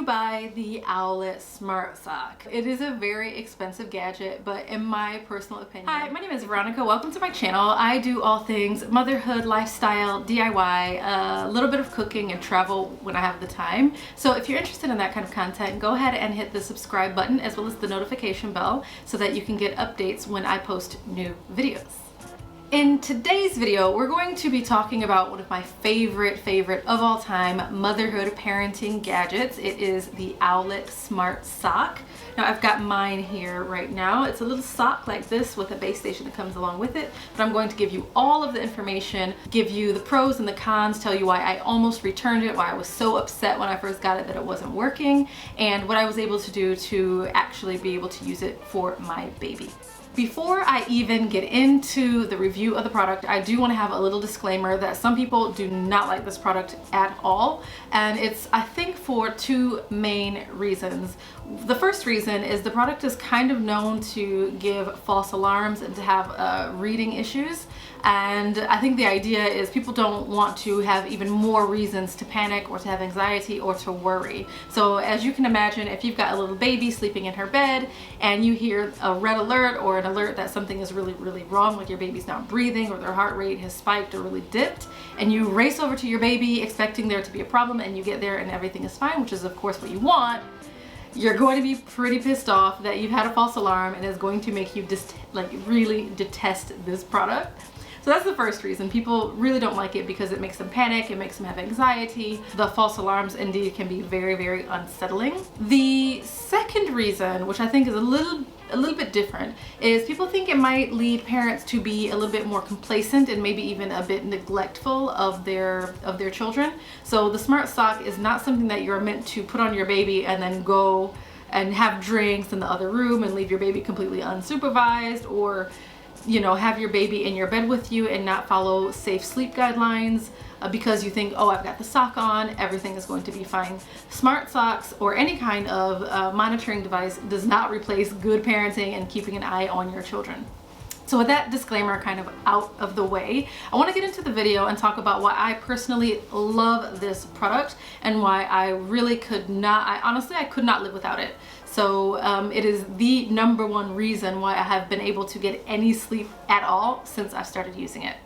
buy the Owlet Smart Sock. It is a very expensive gadget, but in my personal opinion. Hi, my name is Veronica. Welcome to my channel. I do all things motherhood, lifestyle, DIY, a little bit of cooking and travel when I have the time. So if you're interested in that kind of content, go ahead and hit the subscribe button as well as the notification bell so that you can get updates when I post new videos. In today's video, we're going to be talking about one of my favorite of all time motherhood parenting gadgets. It is the Owlet Smart Sock. Now I've got mine here right now. It's a little sock like this with a base station that comes along with it, but I'm going to give you all of the information, give you the pros and the cons, tell you why I almost returned it, why I was so upset when I first got it that it wasn't working, and what I was able to do to actually be able to use it for my baby. Before I even get into the review of the product, I do want to have a little disclaimer that some people do not like this product at all, and it's, I think, for two main reasons. The first reason is the product is kind of known to give false alarms and to have reading issues, and I think the idea is people don't want to have even more reasons to panic or to have anxiety or to worry. So as you can imagine, if you've got a little baby sleeping in her bed and you hear a red alert or an alert that something is really wrong, like your baby's not breathing or their heart rate has spiked or really dipped, and you race over to your baby expecting there to be a problem, and you get there and everything is fine, which is of course what you want, you're going to be pretty pissed off that you've had a false alarm, and it's going to make you just really detest this product. So that's the first reason. People really don't like it because it makes them panic, it makes them have anxiety. The false alarms indeed can be very unsettling. The second reason, which I think is a little bit different, is people think it might lead parents to be a little bit more complacent and maybe even a bit neglectful of their children. So the Smart Sock is not something that you're meant to put on your baby and then go and have drinks in the other room and leave your baby completely unsupervised, or have your baby in your bed with you and not follow safe sleep guidelines because you think, oh, I've got the sock on, everything is going to be fine. Smart socks or any kind of monitoring device does not replace good parenting and keeping an eye on your children. So with that disclaimer kind of out of the way, I want to get into the video and talk about why I personally love this product and why I really honestly could not live without it. So it is the #1 reason why I have been able to get any sleep at all since I've started using it.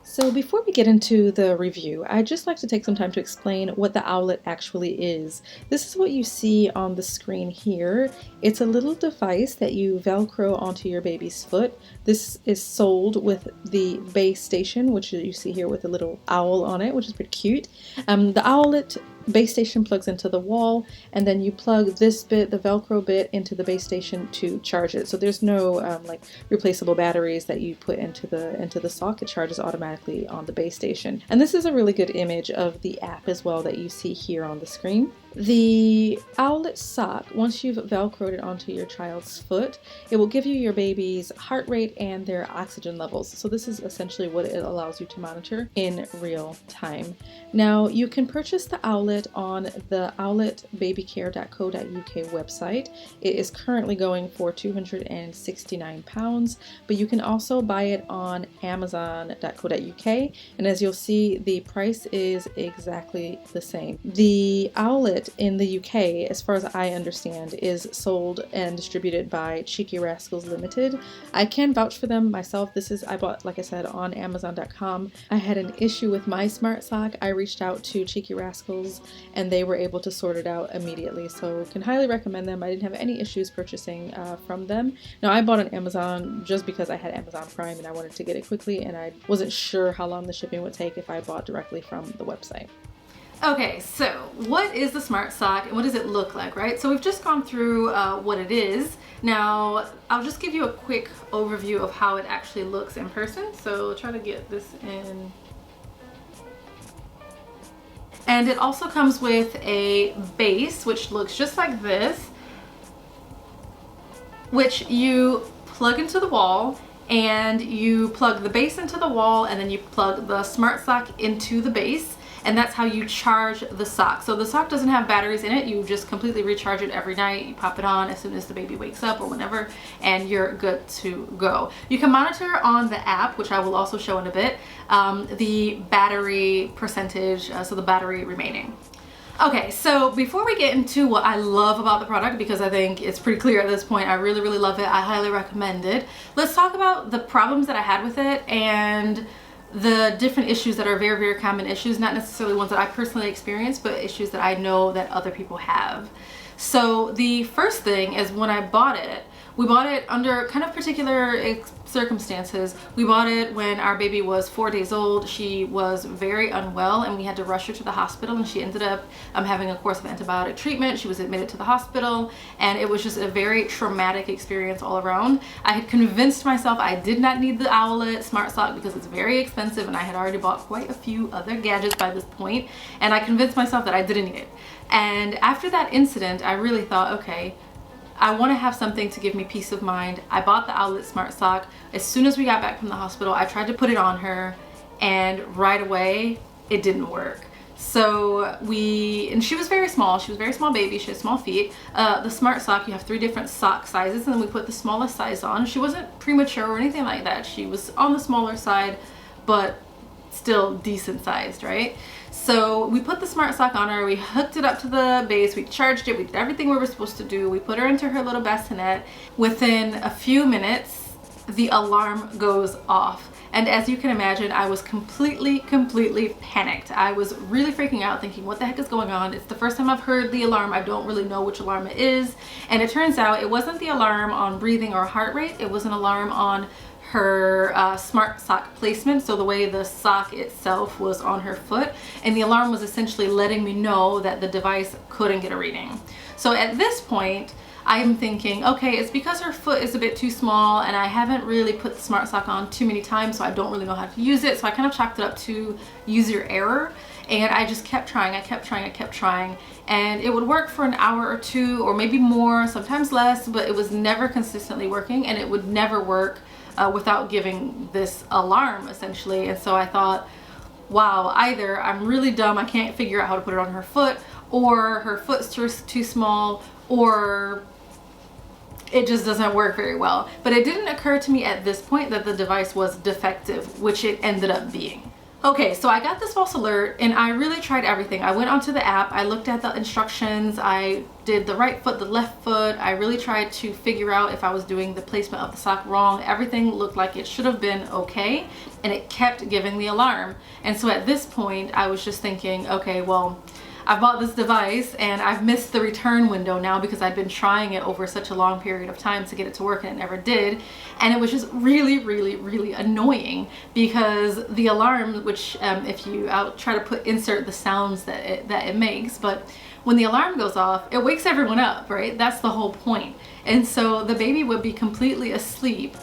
So before we get into the review, I'd just like to take some time to explain what the Owlet actually is. This is what you see on the screen here. It's a little device that you Velcro onto your baby's foot. This is sold with the base station, which you see here with a little owl on it, which is pretty cute. The Owlet base station plugs into the wall, and then you plug this bit, the Velcro bit, into the base station to charge it. So there's no like replaceable batteries that you put into the sock. It charges automatically on the base station. And this is a really good image of the app as well that you see here on the screen. The Owlet sock, once you've Velcroed it onto your child's foot, it will give you your baby's heart rate and their oxygen levels. So this is essentially what it allows you to monitor in real time. Now you can purchase the Owlet on the owletbabycare.co.uk website. It is currently going for £269, but you can also buy it on amazon.co.uk, and as you'll see, the price is exactly the same. The Owlet in the UK, as far as I understand, is sold and distributed by Cheeky Rascals Limited. I can vouch for them myself. I bought, like I said, on amazon.com. I had an issue with my Smart Sock. I reached out to Cheeky Rascals and they were able to sort it out immediately, so can highly recommend them. I didn't have any issues purchasing from them. Now I bought on Amazon just because I had Amazon Prime and I wanted to get it quickly, and I wasn't sure how long the shipping would take if I bought directly from the website. Okay, so what is the Smart Sock and what does it look like, right? So we've just gone through what it is. Now, I'll just give you a quick overview of how it actually looks in person. So try to get this in. And it also comes with a base, which looks just like this, which you plug into the wall, and you plug the base into the wall, and then you plug the Smart Sock into the base. And that's how you charge the sock. So the sock doesn't have batteries in it. You just completely recharge it every night. You pop it on as soon as the baby wakes up or whenever, and you're good to go. You can monitor on the app, which I will also show in a bit, the battery percentage, so the battery remaining. Okay, so before we get into what I love about the product, because I think it's pretty clear at this point, I really, really love it. I highly recommend it. Let's talk about the problems that I had with it and the different issues that are very, very common issues, not necessarily ones that I personally experienced, but issues that I know that other people have. So the first thing is when I bought it, we bought it under kind of particular circumstances. We bought it when our baby was 4 days old. She was very unwell and we had to rush her to the hospital, and she ended up having a course of antibiotic treatment. She was admitted to the hospital and it was just a very traumatic experience all around. I had convinced myself I did not need the Owlet Smart Sock because it's very expensive, and I had already bought quite a few other gadgets by this point, and I convinced myself that I didn't need it. And after that incident, I really thought, okay, I want to have something to give me peace of mind. I bought the Owlet Smart Sock. As soon as we got back from the hospital, I tried to put it on her, and right away it didn't work. So and she was very small. She was a very small baby. She had small feet. The Smart Sock, you have 3 different sock sizes, and then we put the smallest size on. She wasn't premature or anything like that. She was on the smaller side, but still decent sized, right? So we put the Smart Sock on her, we hooked it up to the base, we charged it, we did everything we were supposed to do. We put her into her little bassinet. Within a few minutes, the alarm goes off. And as you can imagine, I was completely panicked. I was really freaking out, thinking, what the heck is going on? It's the first time I've heard the alarm. I don't really know which alarm it is. And it turns out it wasn't the alarm on breathing or heart rate. It was an alarm on her Smart Sock placement, so the way the sock itself was on her foot, and the alarm was essentially letting me know that the device couldn't get a reading. So at this point, I'm thinking, okay, it's because her foot is a bit too small and I haven't really put the Smart Sock on too many times, so I don't really know how to use it. So I kind of chalked it up to user error, and I just kept trying, I kept trying, and it would work for an hour or two, or maybe more, sometimes less, but it was never consistently working, and it would never work without giving this alarm, essentially. And so I thought, wow, either I'm really dumb, I can't figure out how to put it on her foot, or her foot's too small, or it just doesn't work very well. But it didn't occur to me at this point that the device was defective, which it ended up being. Okay, so I got this false alert and I really tried everything. I went onto the app, I looked at the instructions, I did the right foot, the left foot. I really tried to figure out if I was doing the placement of the sock wrong. Everything looked like it should have been okay, and it kept giving the alarm. And so at this point, I was just thinking, okay, well, I bought this device and I've missed the return window now because I'd been trying it over such a long period of time to get it to work, and it never did. And it was just really annoying because the alarm, which I'll try to insert the sounds that it makes, but when the alarm goes off, it wakes everyone up, right? That's the whole point. And so the baby would be completely asleep.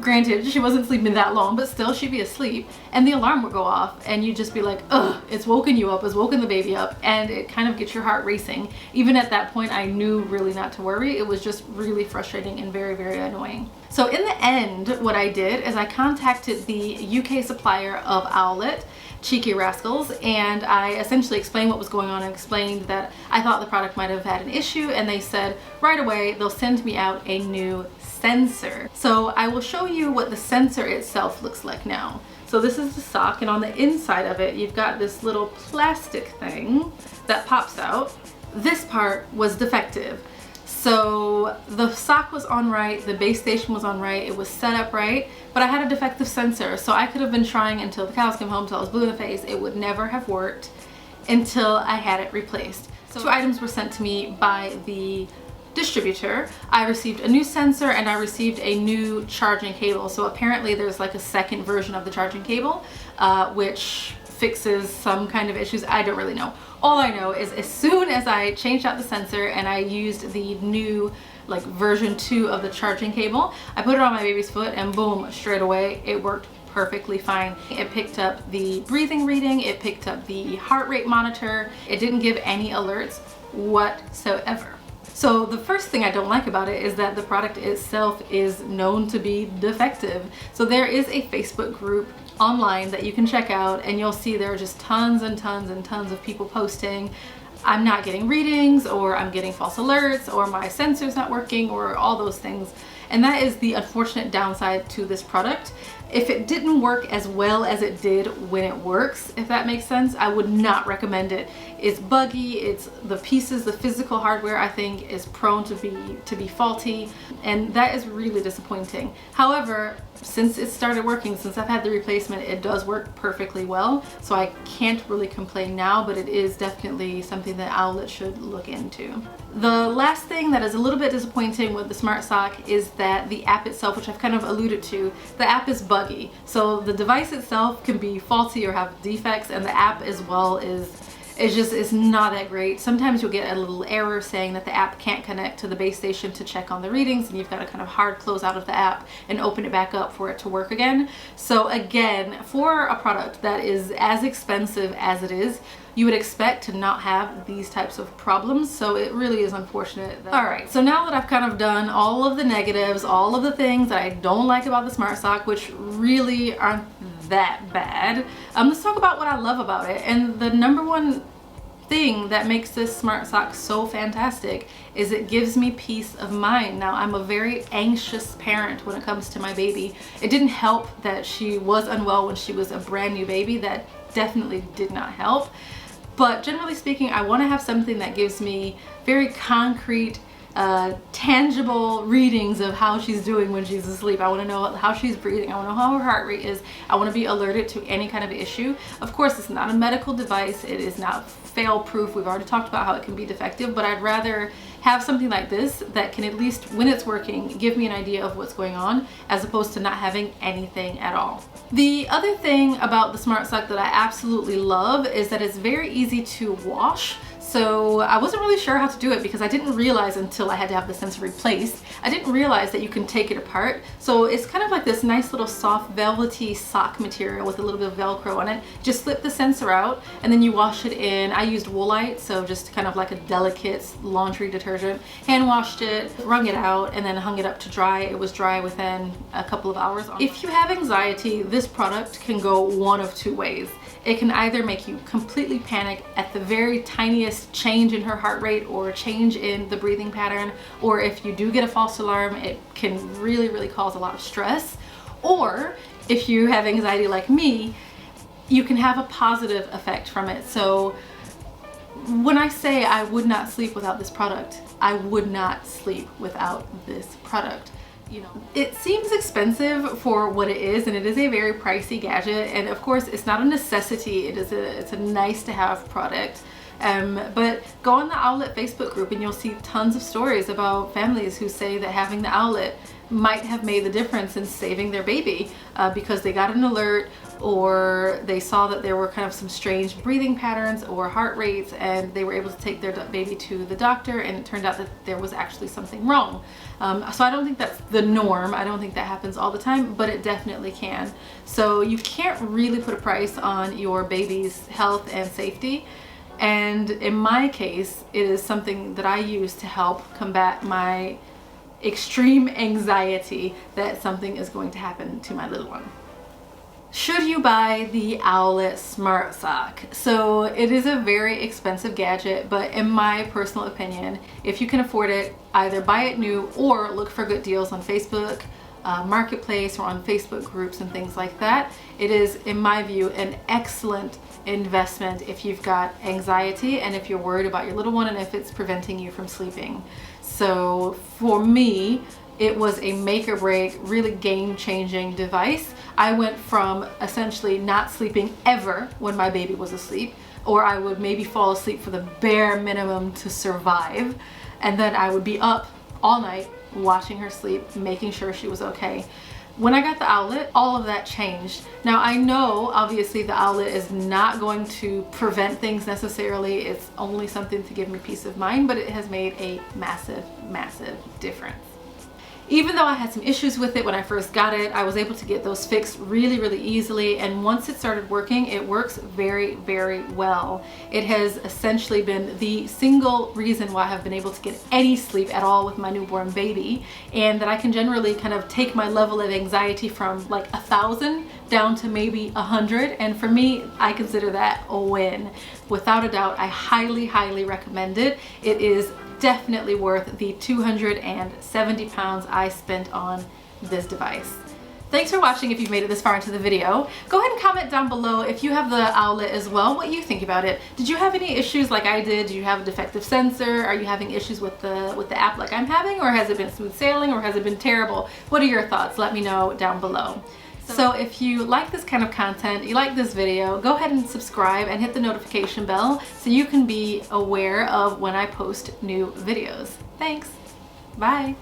Granted, she wasn't sleeping that long, but still she'd be asleep, and the alarm would go off and you'd just be like, ugh, it's woken you up, it's woken the baby up, and it kind of gets your heart racing. Even at that point, I knew really not to worry. It was just really frustrating and very annoying. So in the end, what I did is I contacted the UK supplier of Owlet, Cheeky Rascals, and I essentially explained what was going on and explained that I thought the product might have had an issue, and they said right away they'll send me out a new sensor. So I will show you what the sensor itself looks like now. So this is the sock, and on the inside of it you've got this little plastic thing that pops out. This part was defective. So the sock was on right, the base station was on right, it was set up right, but I had a defective sensor. So I could have been trying until the cows came home, till I was blue in the face. It would never have worked until I had it replaced. So 2 items were sent to me by the distributor. I received a new sensor and I received a new charging cable. So apparently there's like a second version of the charging cable, which fixes some kind of issues. I don't really know. All I know is as soon as I changed out the sensor and I used the new like version 2 of the charging cable, I put it on my baby's foot and boom, straight away it worked perfectly fine. It picked up the breathing reading, it picked up the heart rate monitor. It didn't give any alerts whatsoever. So the first thing I don't like about it is that the product itself is known to be defective. So there is a Facebook group online that you can check out, and you'll see there are just tons and tons of people posting, I'm not getting readings, or I'm getting false alerts, or my sensor's not working, or all those things. and that is the unfortunate downside to this product. If it didn't work as well as it did when it works, if that makes sense, I would not recommend it. It's buggy, it's the pieces, the physical hardware I think is prone to be faulty, and that is really disappointing. However, since it started working, since I've had the replacement, it does work perfectly well, so I can't really complain now, but it is definitely something that Owlet should look into. The last thing that is a little bit disappointing with the Smart Sock is that the app itself, which I've kind of alluded to, the app is buggy. So the device itself can be faulty or have defects, and the app as well is not that great. Sometimes you'll get a little error saying that the app can't connect to the base station to check on the readings, and you've got to kind of hard close out of the app and open it back up for it to work again. So again, for a product that is as expensive as it is, you would expect to not have these types of problems, so it really is unfortunate. Alright, so now that I've kind of done all of the negatives, all of the things that I don't like about the Smart Sock, which really aren't that bad, let's talk about what I love about it. And the number one thing that makes this Smart Sock so fantastic is it gives me peace of mind. Now, I'm a very anxious parent when it comes to my baby. It didn't help that she was unwell when she was a brand new baby. That definitely did not help. But generally speaking, I want to have something that gives me very concrete, tangible readings of how she's doing when she's asleep. I want to know how she's breathing. I want to know how her heart rate is. I want to be alerted to any kind of issue. Of course, it's not a medical device. It is not fail-proof. We've already talked about how it can be defective, but I'd rather have something like this that can, at least when it's working, give me an idea of what's going on, as opposed to not having anything at all. The other thing about the Smart Sock that I absolutely love is that it's very easy to wash. So I wasn't really sure how to do it because I didn't realize until I had to have the sensor replaced. I didn't realize that you can take it apart. So it's kind of like this nice little soft velvety sock material with a little bit of Velcro on it. Just slip the sensor out and then you wash it in. I used Woolite, so just kind of like a delicate laundry detergent. Hand washed it, wrung it out, and then hung it up to dry. It was dry within a couple of hours. If you have anxiety, this product can go one of two ways. It can either make you completely panic at the very tiniest change in her heart rate or change in the breathing pattern, or if you do get a false alarm, it can really cause a lot of stress. Or if you have anxiety like me, you can have a positive effect from it. So when I say I would not sleep without this product, I would not sleep without this product. You know, it seems expensive for what it is, and it is a very pricey gadget, and of course it's not a necessity. It's a nice to have product. But go on the Owlet Facebook group and you'll see tons of stories about families who say that having the Owlet might have made the difference in saving their baby because they got an alert, or they saw that there were kind of some strange breathing patterns or heart rates, and they were able to take their baby to the doctor, and it turned out that there was actually something wrong. So I don't think that's the norm. I don't think that happens all the time, but it definitely can. So you can't really put a price on your baby's health and safety. And in my case, it is something that I use to help combat my extreme anxiety that something is going to happen to my little one. Should you buy the Owlet Smart Sock? So it is a very expensive gadget, but in my personal opinion, if you can afford it, either buy it new or look for good deals on Facebook Marketplace or on Facebook groups and things like that. It is, in my view, an excellent investment if you've got anxiety and if you're worried about your little one and if it's preventing you from sleeping. So for me, it was a make or break, really game-changing device. I went from essentially not sleeping ever when my baby was asleep, or I would maybe fall asleep for the bare minimum to survive, and then I would be up all night watching her sleep, making sure she was okay. When I got the Owlet, all of that changed. Now I know obviously the Owlet is not going to prevent things necessarily. It's only something to give me peace of mind, but it has made a massive, massive difference. Even though I had some issues with it when I first got it, I was able to get those fixed really, really easily. And once it started working, it works very, very well. It has essentially been the single reason why I've been able to get any sleep at all with my newborn baby, and that I can generally kind of take my level of anxiety from like 1,000 down to maybe 100. And for me, I consider that a win. Without a doubt, I highly, highly recommend it. It is definitely worth the 270 pounds I spent on this device. Thanks for watching. If you've made it this far into the video, go ahead and comment down below if you have the Owlet as well, what you think about it. Did you have any issues like I did? Do you have a defective sensor? Are you having issues with the app like I'm having, or has it been smooth sailing, or has it been terrible? What are your thoughts? Let me know down below. So if you like this kind of content, you like this video, go ahead and subscribe and hit the notification bell so you can be aware of when I post new videos. Thanks. Bye.